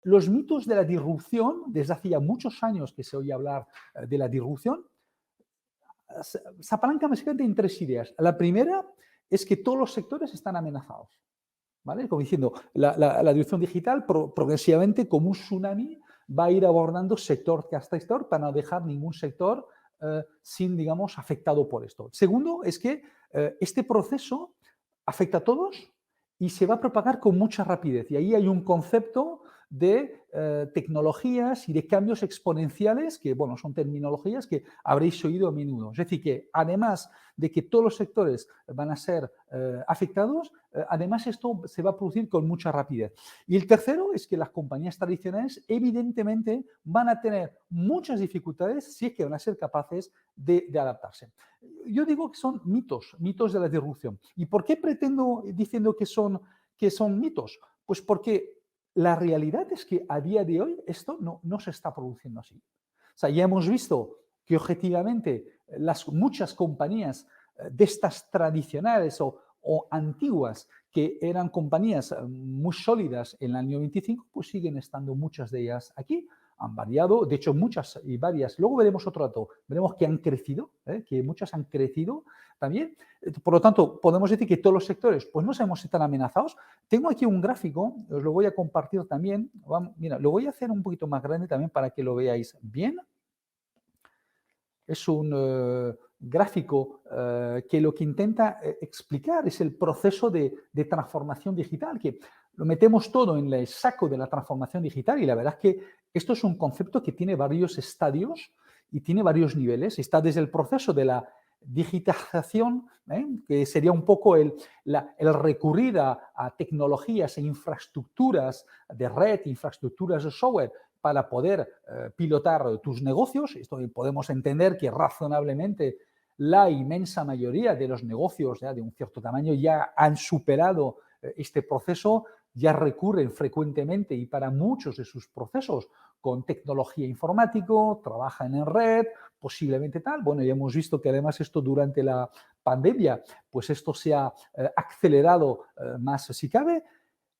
los mitos de la disrupción, desde hace ya muchos años que se oye hablar de la disrupción, se apalancan básicamente en tres ideas. La primera es que todos los sectores están amenazados, ¿vale? Como diciendo, la disrupción digital progresivamente, como un tsunami, va a ir abordando sector tras sector para no dejar ningún sector sin, digamos, afectado por esto. Segundo es que este proceso afecta a todos y se va a propagar con mucha rapidez. Y ahí hay un concepto de tecnologías y de cambios exponenciales, que, bueno, son terminologías que habréis oído a menudo. Es decir, que además de que todos los sectores van a ser afectados, además esto se va a producir con mucha rapidez. Y el tercero es que las compañías tradicionales evidentemente van a tener muchas dificultades si es que van a ser capaces de adaptarse. Yo digo que son mitos, mitos de la disrupción. ¿Y por qué pretendo diciendo que son mitos? Pues porque la realidad es que a día de hoy esto no se está produciendo así. O sea, ya hemos visto que objetivamente muchas compañías de estas tradicionales o antiguas, que eran compañías muy sólidas en el año 25, pues siguen estando muchas de ellas aquí. Han variado, de hecho muchas y varias. Luego veremos otro dato, veremos que han crecido, que muchas han crecido también. Por lo tanto, podemos decir que todos los sectores, pues no sabemos si están amenazados. Tengo aquí un gráfico, os lo voy a compartir también. Mira, lo voy a hacer un poquito más grande también para que lo veáis bien. Es un gráfico que lo que intenta explicar es el proceso de transformación digital, que lo metemos todo en el saco de la transformación digital y la verdad es que esto es un concepto que tiene varios estadios y tiene varios niveles. Está desde el proceso de la digitalización, que sería un poco el recurrir a tecnologías e infraestructuras de red, infraestructuras de software, para poder pilotar tus negocios. Esto podemos entender que razonablemente la inmensa mayoría de los negocios de un cierto tamaño ya han superado este proceso, ya recurren frecuentemente y para muchos de sus procesos con tecnología informática, trabajan en red, posiblemente tal. Bueno, ya hemos visto que además esto durante la pandemia, pues esto se ha acelerado más si cabe.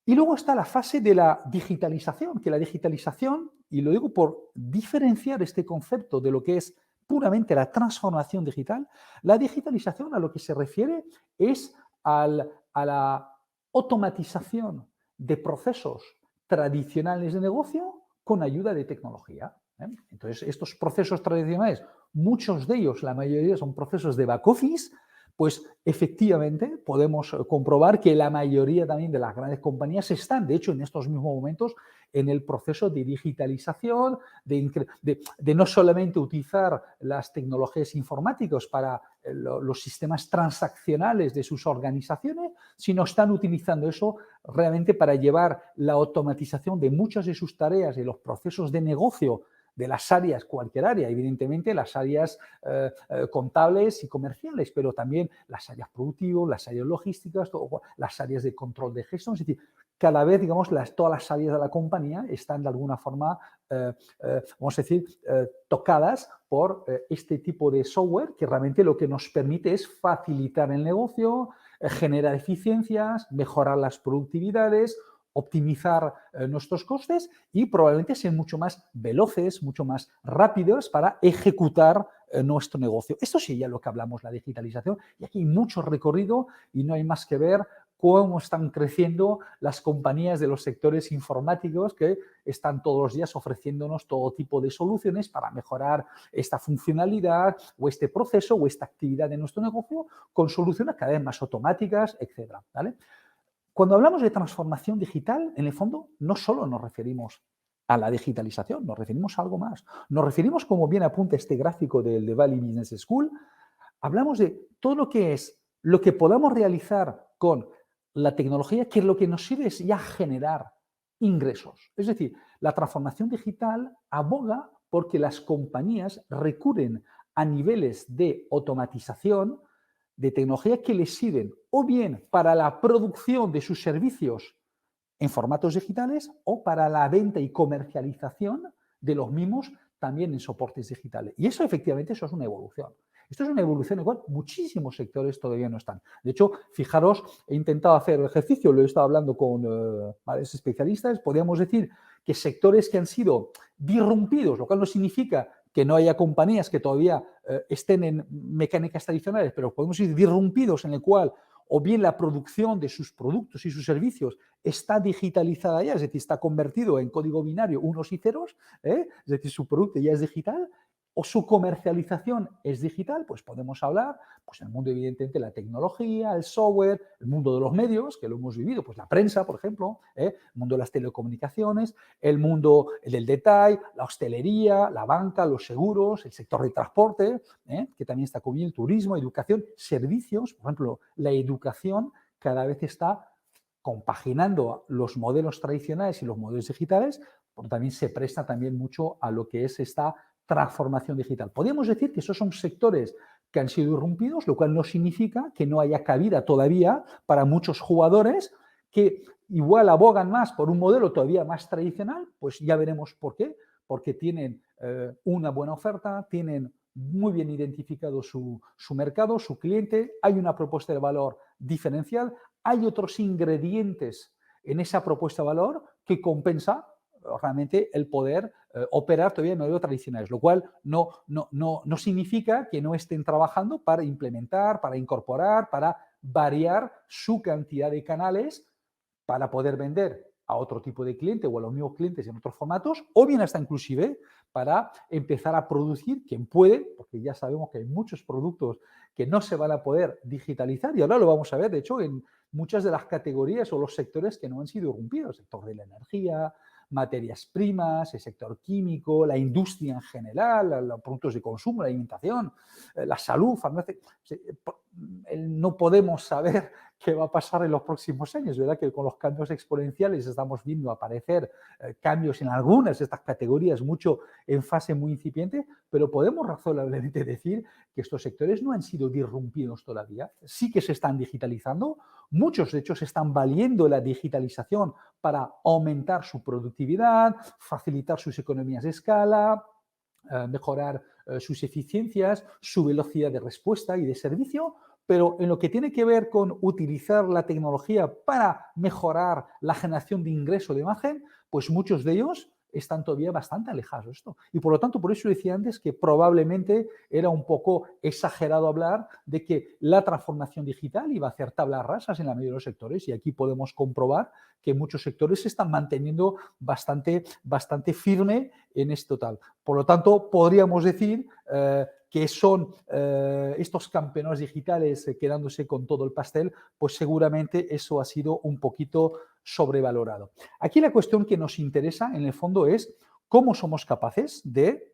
Y luego está la fase de la digitalización, que la digitalización, y lo digo por diferenciar este concepto de lo que es puramente la transformación digital, la digitalización a lo que se refiere es a la automatización de procesos tradicionales de negocio con ayuda de tecnología. Entonces, estos procesos tradicionales, muchos de ellos, la mayoría son procesos de back office, pues efectivamente podemos comprobar que la mayoría también de las grandes compañías están, de hecho, en estos mismos momentos en el proceso de digitalización, de no solamente utilizar las tecnologías informáticas para los sistemas transaccionales de sus organizaciones, sino están utilizando eso realmente para llevar la automatización de muchas de sus tareas y los procesos de negocio de las áreas, cualquier área, evidentemente las áreas contables y comerciales, pero también las áreas productivas, las áreas logísticas, las áreas de control de gestión. Es decir, cada vez, digamos, todas las áreas de la compañía están de alguna forma, vamos a decir, tocadas por este tipo de software que realmente lo que nos permite es facilitar el negocio, generar eficiencias, mejorar las productividades, optimizar nuestros costes y probablemente ser mucho más veloces, mucho más rápidos para ejecutar nuestro negocio. Esto sí ya lo que hablamos, la digitalización, y aquí hay mucho recorrido y no hay más que ver cómo están creciendo las compañías de los sectores informáticos que están todos los días ofreciéndonos todo tipo de soluciones para mejorar esta funcionalidad o este proceso o esta actividad de nuestro negocio con soluciones cada vez más automáticas, etcétera, ¿vale? Cuando hablamos de transformación digital, en el fondo, no solo nos referimos a la digitalización, nos referimos a algo más. Nos referimos, como bien apunta este gráfico del The Valley Business School, hablamos de todo lo que es lo que podamos realizar con la tecnología, que lo que nos sirve es ya generar ingresos. Es decir, la transformación digital aboga porque las compañías recurren a niveles de automatización, de tecnología que les sirven o bien para la producción de sus servicios en formatos digitales o para la venta y comercialización de los mismos también en soportes digitales. Y eso efectivamente eso es una evolución. Esto es una evolución igual, muchísimos sectores todavía no están. De hecho, fijaros, he intentado hacer el ejercicio, lo he estado hablando con varios especialistas, podríamos decir que sectores que han sido disrumpidos, lo cual no significa que no haya compañías que todavía estén en mecánicas tradicionales, pero podemos decir disrumpidos en el cual o bien la producción de sus productos y sus servicios está digitalizada ya, es decir, está convertido en código binario unos y ceros, es decir, su producto ya es digital, o su comercialización es digital, pues podemos hablar, pues en el mundo evidentemente la tecnología, el software, el mundo de los medios, que lo hemos vivido, pues la prensa, por ejemplo, el mundo de las telecomunicaciones, el mundo del detalle, la hostelería, la banca, los seguros, el sector de transporte, que también está cubierto, el turismo, educación, servicios, por ejemplo, la educación cada vez está compaginando los modelos tradicionales y los modelos digitales, pero también se presta también mucho a lo que es esta transformación digital. Podríamos decir que esos son sectores que han sido irrumpidos, lo cual no significa que no haya cabida todavía para muchos jugadores que igual abogan más por un modelo todavía más tradicional, pues ya veremos por qué, porque tienen una buena oferta, tienen muy bien identificado su mercado, su cliente, hay una propuesta de valor diferencial, hay otros ingredientes en esa propuesta de valor que compensa realmente el poder operar todavía en modelos tradicionales, lo cual no significa que no estén trabajando para implementar, para incorporar, para variar su cantidad de canales para poder vender a otro tipo de cliente o a los mismos clientes en otros formatos, o bien hasta inclusive para empezar a producir quien puede, porque ya sabemos que hay muchos productos que no se van a poder digitalizar, y ahora lo vamos a ver, de hecho, en muchas de las categorías o los sectores que no han sido irrumpidos, el sector de la energía, materias primas, el sector químico, la industria en general, los productos de consumo, la alimentación, la salud, farmacia. No podemos saber qué va a pasar en los próximos años, ¿verdad? Que con los cambios exponenciales estamos viendo aparecer cambios en algunas de estas categorías, mucho en fase muy incipiente, pero podemos razonablemente decir que estos sectores no han sido disrumpidos todavía, sí que se están digitalizando, muchos de hecho se están valiendo la digitalización para aumentar su productividad, facilitar sus economías de escala, mejorar sus eficiencias, su velocidad de respuesta y de servicio, pero en lo que tiene que ver con utilizar la tecnología para mejorar la generación de ingreso de imagen, pues muchos de ellos están todavía bastante alejados de esto. Y por lo tanto, por eso decía antes que probablemente era un poco exagerado hablar de que la transformación digital iba a hacer tablas rasas en la mayoría de los sectores, y aquí podemos comprobar que muchos sectores se están manteniendo bastante firme en esto tal. Por lo tanto, podríamos decir que son estos campeones digitales quedándose con todo el pastel, pues seguramente eso ha sido un poquito sobrevalorado. Aquí la cuestión que nos interesa en el fondo es cómo somos capaces de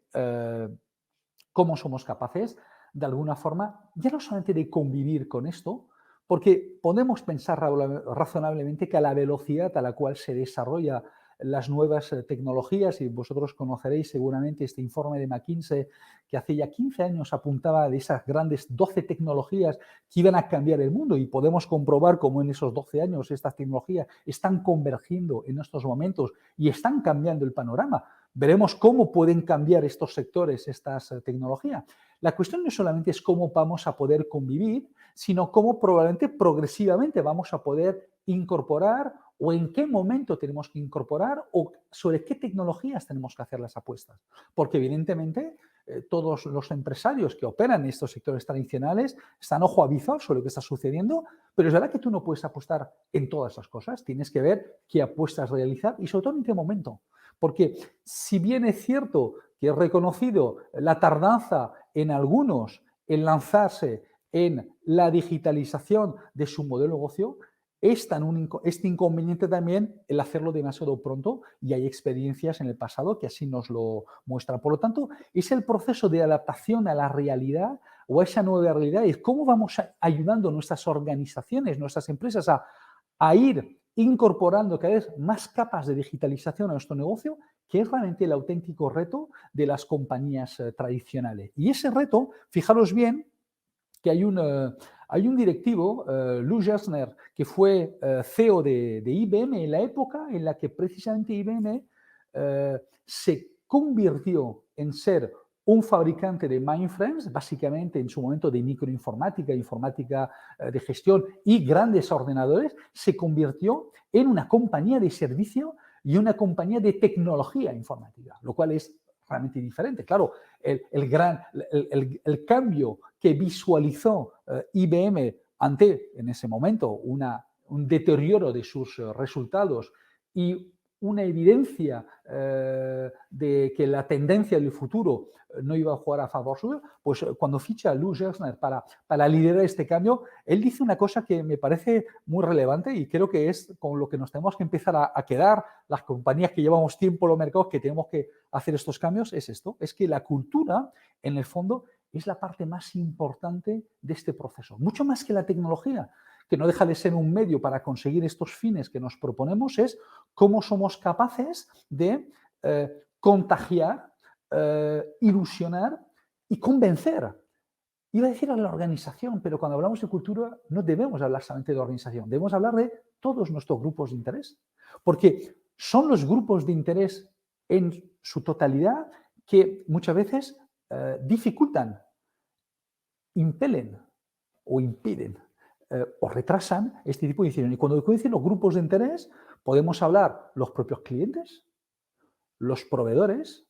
alguna forma, ya no solamente de convivir con esto, porque podemos pensar razonablemente que a la velocidad a la cual se desarrolla las nuevas tecnologías, y vosotros conoceréis seguramente este informe de McKinsey que hace ya 15 años apuntaba de esas grandes 12 tecnologías que iban a cambiar el mundo, y podemos comprobar cómo en esos 12 años estas tecnologías están convergiendo en estos momentos y están cambiando el panorama. Veremos cómo pueden cambiar estos sectores, estas tecnologías. La cuestión no solamente es cómo vamos a poder convivir, sino cómo probablemente progresivamente vamos a poder incorporar, o en qué momento tenemos que incorporar, o sobre qué tecnologías tenemos que hacer las apuestas. Porque evidentemente todos los empresarios que operan en estos sectores tradicionales están ojo a visor sobre lo que está sucediendo, pero es verdad que tú no puedes apostar en todas esas cosas, tienes que ver qué apuestas realizar y sobre todo en qué momento. Porque si bien es cierto que he reconocido la tardanza en algunos en lanzarse en la digitalización de su modelo de negocio, este inconveniente también el hacerlo demasiado pronto, y hay experiencias en el pasado que así nos lo muestran. Por lo tanto, es el proceso de adaptación a la realidad o a esa nueva realidad, es cómo vamos ayudando a nuestras organizaciones, nuestras empresas a ir incorporando cada vez más capas de digitalización a nuestro negocio, que es realmente el auténtico reto de las compañías tradicionales. Y ese reto, fijaros bien, que hay un directivo, Lou Gerstner, que fue CEO de IBM en la época en la que precisamente IBM se convirtió en ser un fabricante de mainframes, básicamente en su momento de microinformática, informática de gestión y grandes ordenadores, se convirtió en una compañía de servicio y una compañía de tecnología informática, lo cual es realmente diferente. Claro, el cambio que visualizó IBM ante, en ese momento, un deterioro de sus resultados y una evidencia de que la tendencia del futuro no iba a jugar a favor suyo, pues cuando ficha a Lou Gerstner para liderar este cambio, él dice una cosa que me parece muy relevante y creo que es con lo que nos tenemos que empezar a quedar las compañías que llevamos tiempo en los mercados, que tenemos que hacer estos cambios, es esto, es que la cultura, en el fondo, es la parte más importante de este proceso, mucho más que la tecnología, que no deja de ser un medio para conseguir estos fines que nos proponemos, es cómo somos capaces de contagiar, ilusionar y convencer. Iba a decir a la organización, pero cuando hablamos de cultura no debemos hablar solamente de organización, debemos hablar de todos nuestros grupos de interés, porque son los grupos de interés en su totalidad que muchas veces dificultan, impelen o impiden o retrasan este tipo de decisiones. Y cuando dicen los grupos de interés, podemos hablar los propios clientes, los proveedores,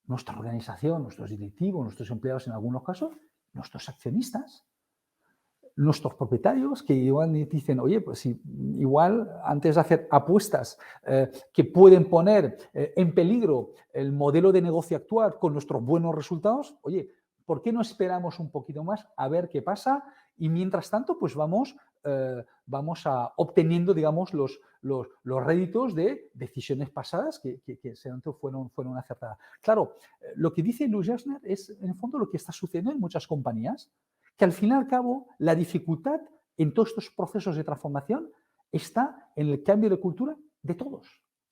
nuestra organización, nuestros directivos, nuestros empleados en algunos casos, nuestros accionistas, nuestros propietarios que igual dicen, oye, pues si igual antes de hacer apuestas que pueden poner en peligro el modelo de negocio actual con nuestros buenos resultados, oye, ¿por qué no esperamos un poquito más a ver qué pasa? Y mientras tanto, pues vamos obteniendo, digamos, los réditos de decisiones pasadas que fueron acertadas. Claro, lo que dice Lou Gerstner es, en el fondo, lo que está sucediendo en muchas compañías, que al fin y al cabo la dificultad en todos estos procesos de transformación está en el cambio de cultura de todos,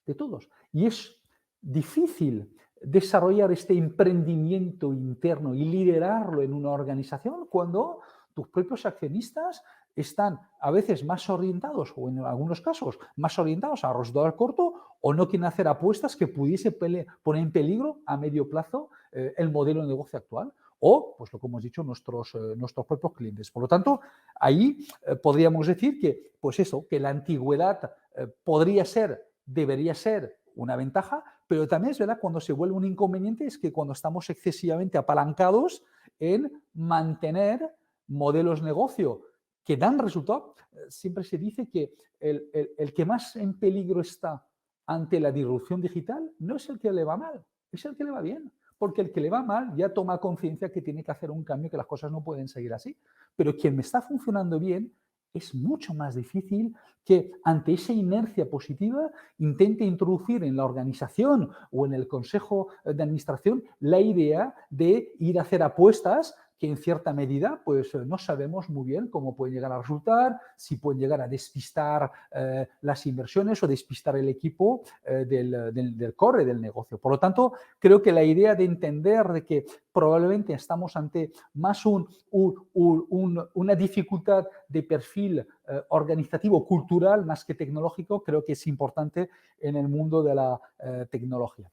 de todos. Y es difícil desarrollar este emprendimiento interno y liderarlo en una organización cuando tus propios accionistas están a veces más orientados, o en algunos casos más orientados a resultado corto, o no quieren hacer apuestas que pudiese poner en peligro a medio plazo el modelo de negocio actual. O, pues lo que hemos dicho, nuestros propios clientes. Por lo tanto, ahí podríamos decir que, pues eso, que la antigüedad debería ser una ventaja, pero también es verdad cuando se vuelve un inconveniente es que cuando estamos excesivamente apalancados en mantener modelos de negocio que dan resultado, siempre se dice que el que más en peligro está ante la disrupción digital no es el que le va mal, es el que le va bien. Porque el que le va mal ya toma conciencia que tiene que hacer un cambio, que las cosas no pueden seguir así. Pero quien me está funcionando bien es mucho más difícil que ante esa inercia positiva intente introducir en la organización o en el consejo de administración la idea de ir a hacer apuestas que en cierta medida pues no sabemos muy bien cómo pueden llegar a resultar, si pueden llegar a despistar las inversiones o despistar el equipo del core del negocio. Por lo tanto, creo que la idea de entender de que probablemente estamos ante más una dificultad de perfil organizativo, cultural, más que tecnológico, creo que es importante en el mundo de la tecnología.